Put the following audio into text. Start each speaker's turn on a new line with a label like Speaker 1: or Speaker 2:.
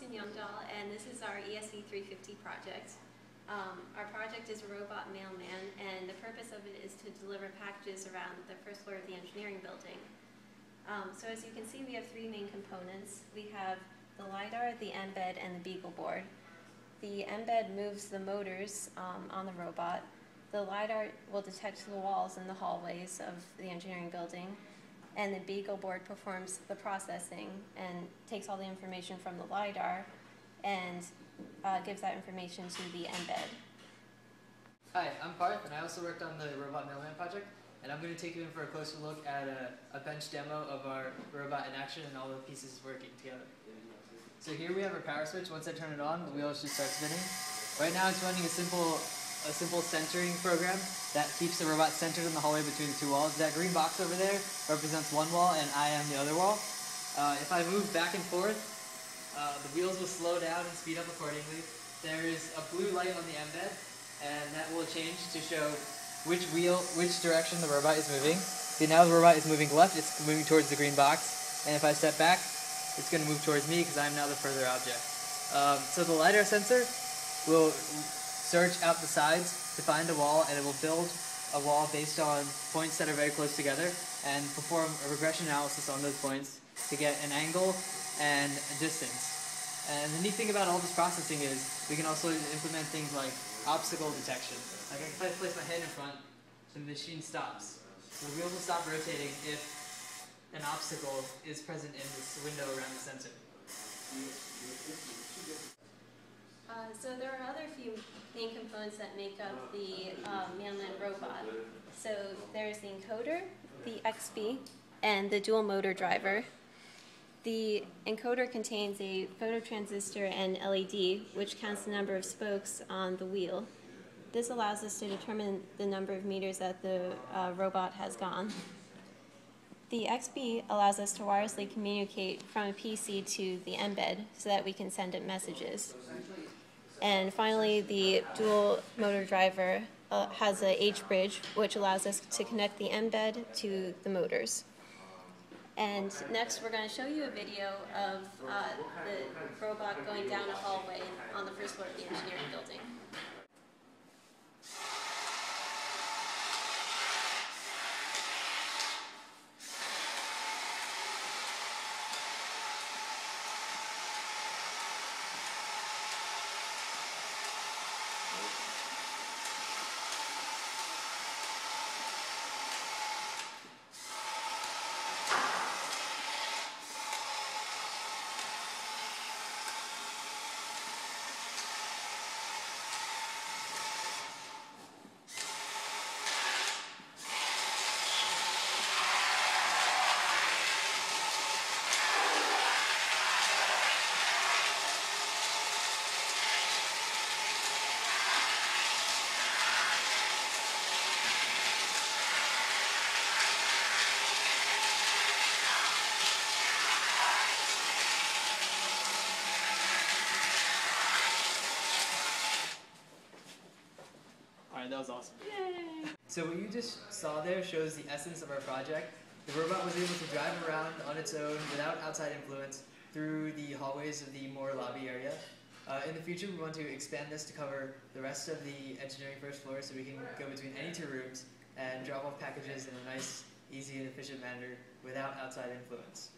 Speaker 1: And this is our ESE350 project. Our project is RobotMailMan, and the purpose of it is to deliver packages around the first floor of the engineering building. So as you can see, we have three main components. We have the LiDAR, the mbed, and the BeagleBoard. The mbed moves the motors on the robot. The LiDAR will detect the walls and the hallways of the engineering building, and the BeagleBoard performs the processing and takes all the information from the LiDAR and gives that information to the mbed.
Speaker 2: Hi, I'm Parth, and I also worked on the RobotMailMan project, and I'm going to take you in for a closer look at a bench demo of our robot in action and all the pieces working together. So here we have our power switch. Once I turn it on, the wheels should start spinning. Right now it's running a simple centering program that keeps the robot centered in the hallway between the two walls. That green box over there represents one wall and I am the other wall. If I move back and forth, the wheels will slow down and speed up accordingly. There is a blue light on the mbed, and that will change to show which direction the robot is moving. See, now the robot is moving left, it's moving towards the green box, and if I step back, it's going to move towards me because I'm now the further object. So the LiDAR sensor will search out the sides to find a wall, and it will build a wall based on points that are very close together and perform a regression analysis on those points to get an angle and a distance. And the neat thing about all this processing is we can also implement things like obstacle detection. Like if I place my head in front, the machine stops. So the wheels will stop rotating if an obstacle is present in this window around the sensor.
Speaker 1: So there are other few main components that make up the Mailman robot. So there's the encoder, the XB, and the dual motor driver. The encoder contains a phototransistor and LED, which counts the number of spokes on the wheel. This allows us to determine the number of meters that the robot has gone. The XB allows us to wirelessly communicate from a PC to the mbed so that we can send it messages. And finally, the dual motor driver has a H-bridge, which allows us to connect the mbed to the motors. And next, we're going to show you a video of the robot going down a hallway on the first floor of the engineering building.
Speaker 2: Alright, that was awesome.
Speaker 1: Yay!
Speaker 2: So what you just saw there shows the essence of our project. The robot was able to drive around on its own without outside influence through the hallways of the Moore lobby area. In the future, we want to expand this to cover the rest of the engineering first floor so we can go between any two rooms and drop off packages in a nice, easy, and efficient manner without outside influence.